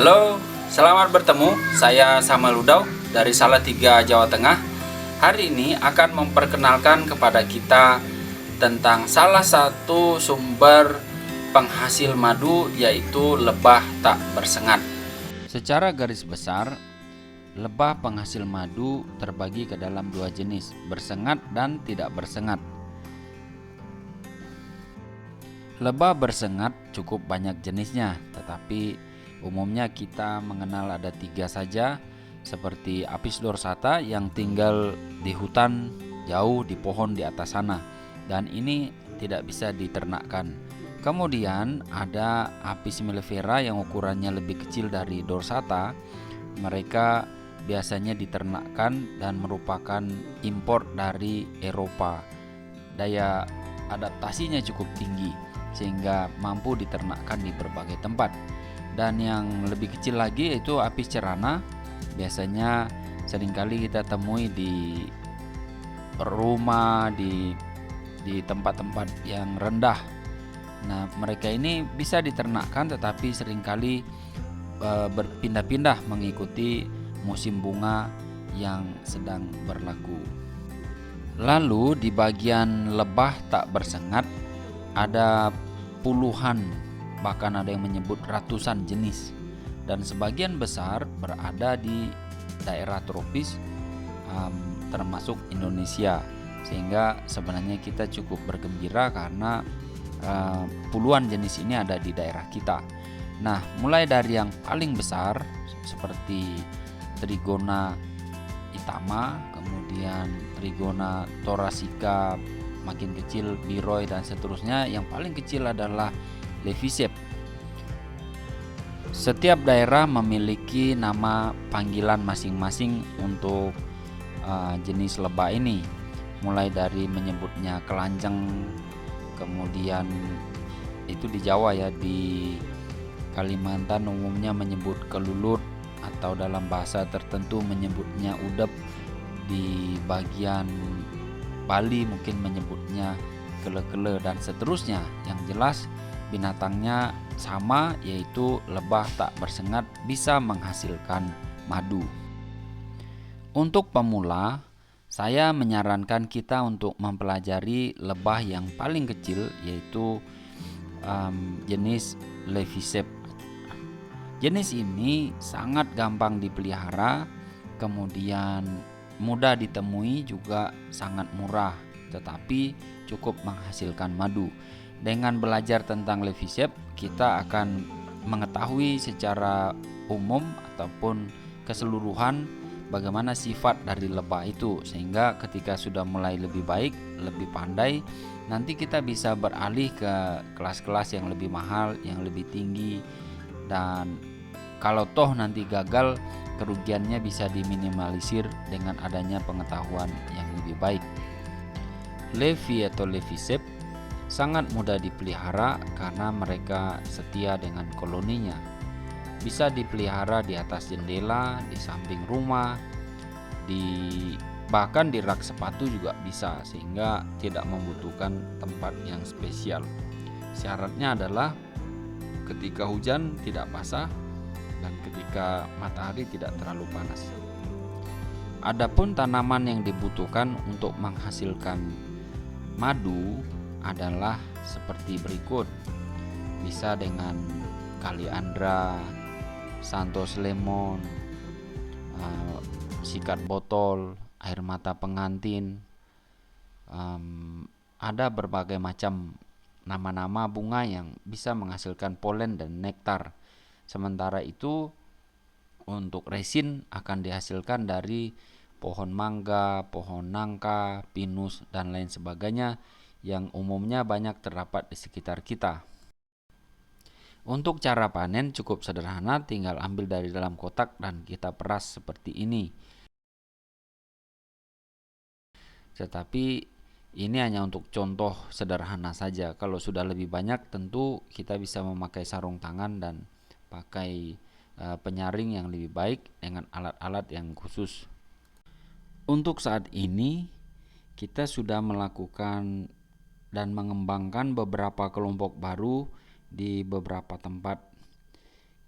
Halo, selamat bertemu. Saya Samuel Udau dari Salatiga, Jawa Tengah. Hari ini akan memperkenalkan kepada kita tentang salah satu sumber penghasil madu, yaitu lebah tak bersengat. Secara garis besar, lebah penghasil madu terbagi ke dalam dua jenis, bersengat dan tidak bersengat. Lebah bersengat cukup banyak jenisnya, tetapi umumnya kita mengenal ada 3 saja, seperti Apis dorsata yang tinggal di hutan jauh di pohon di atas sana, dan ini tidak bisa diternakkan. Kemudian ada Apis mellifera yang ukurannya lebih kecil dari dorsata. Mereka biasanya diternakkan dan merupakan impor dari Eropa. Daya adaptasinya cukup tinggi sehingga mampu diternakkan di berbagai tempat. Dan yang lebih kecil lagi yaitu Apis cerana, biasanya seringkali kita temui di rumah, di tempat-tempat yang rendah. Nah, mereka ini bisa diternakkan tetapi seringkali berpindah-pindah mengikuti musim bunga yang sedang berlaku. Lalu di bagian lebah tak bersengat ada puluhan, bahkan ada yang menyebut ratusan jenis, dan sebagian besar berada di daerah tropis, termasuk Indonesia, sehingga sebenarnya kita cukup bergembira karena puluhan jenis ini ada di daerah kita. Nah, mulai dari yang paling besar seperti Trigona itama, kemudian Trigona thoracea, makin kecil Biroy, dan seterusnya. Yang paling kecil adalah Levisep. Setiap daerah memiliki nama panggilan masing-masing untuk jenis lebah ini, mulai dari menyebutnya kelanjeng, kemudian itu di Jawa ya, di Kalimantan umumnya menyebut kelulut, atau dalam bahasa tertentu menyebutnya udep, di bagian Bali mungkin menyebutnya kele-kele, dan seterusnya. Yang jelas binatangnya sama, yaitu lebah tak bersengat bisa menghasilkan madu. Untuk pemula, saya menyarankan kita untuk mempelajari lebah yang paling kecil, yaitu jenis Levisep. Jenis ini sangat gampang dipelihara, kemudian mudah ditemui, juga sangat murah, tetapi cukup menghasilkan madu. Dengan belajar tentang Levisep, kita akan mengetahui secara umum ataupun keseluruhan bagaimana sifat dari lebah itu, sehingga ketika sudah mulai lebih baik, lebih pandai, nanti kita bisa beralih ke kelas-kelas yang lebih mahal, yang lebih tinggi, dan kalau toh nanti gagal, kerugiannya bisa diminimalisir dengan adanya pengetahuan yang lebih baik. Levi atau Levisep sangat mudah dipelihara karena mereka setia dengan koloninya. Bisa dipelihara di atas jendela, di samping rumah, bahkan di rak sepatu juga bisa, sehingga tidak membutuhkan tempat yang spesial. Syaratnya adalah ketika hujan tidak basah dan ketika matahari tidak terlalu panas. Adapun tanaman yang dibutuhkan untuk menghasilkan madu adalah seperti berikut. Bisa dengan kaliandra, santos lemon, sikat botol, air mata pengantin. Ada berbagai macam nama-nama bunga yang bisa menghasilkan polen dan nektar. Sementara itu untuk resin akan dihasilkan dari pohon mangga, pohon nangka, pinus, dan lain sebagainya yang umumnya banyak terdapat di sekitar kita. Untuk cara panen cukup sederhana, tinggal ambil dari dalam kotak dan kita peras seperti ini. Tetapi ini hanya untuk contoh sederhana saja. Kalau sudah lebih banyak, tentu kita bisa memakai sarung tangan dan pakai penyaring yang lebih baik dengan alat-alat yang khusus. Untuk saat ini kita sudah melakukan dan mengembangkan beberapa kelompok baru di beberapa tempat.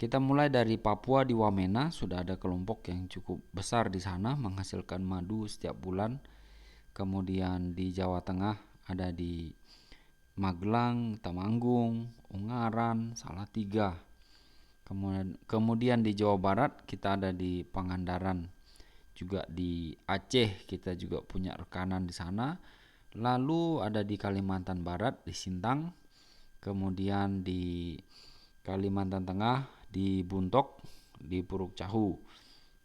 Kita mulai dari Papua di Wamena, sudah ada kelompok yang cukup besar di sana menghasilkan madu setiap bulan. Kemudian di Jawa Tengah ada di Magelang, Temanggung, Ungaran, Salatiga. Kemudian di Jawa Barat kita ada di Pangandaran. Juga di Aceh kita juga punya rekanan di sana. Lalu ada di Kalimantan Barat di Sintang. Kemudian di Kalimantan Tengah di Buntok, di Puruk Cahu,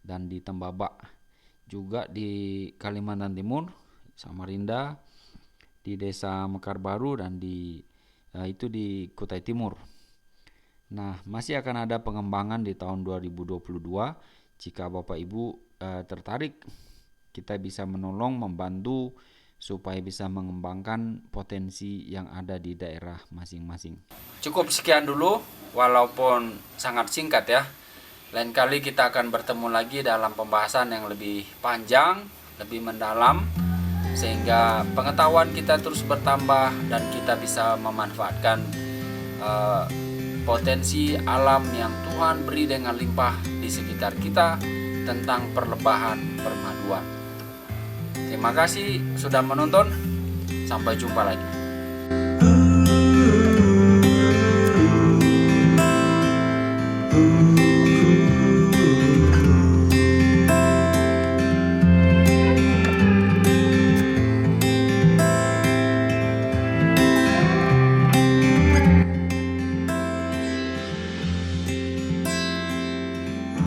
dan di Tembabak. Juga di Kalimantan Timur, Samarinda, di Desa Mekar Baru, dan di Kutai Timur. Nah, masih akan ada pengembangan di tahun 2022. Jika Bapak Ibu tertarik, kita bisa menolong, membantu supaya bisa mengembangkan potensi yang ada di daerah masing-masing. Cukup sekian dulu, walaupun sangat singkat ya. Lain kali kita akan bertemu lagi dalam pembahasan yang lebih panjang, lebih mendalam, sehingga pengetahuan kita terus bertambah dan kita bisa memanfaatkan potensi alam yang Tuhan beri dengan limpah di sekitar kita tentang perlebahan permaduan. Terima kasih sudah menonton. Sampai jumpa lagi.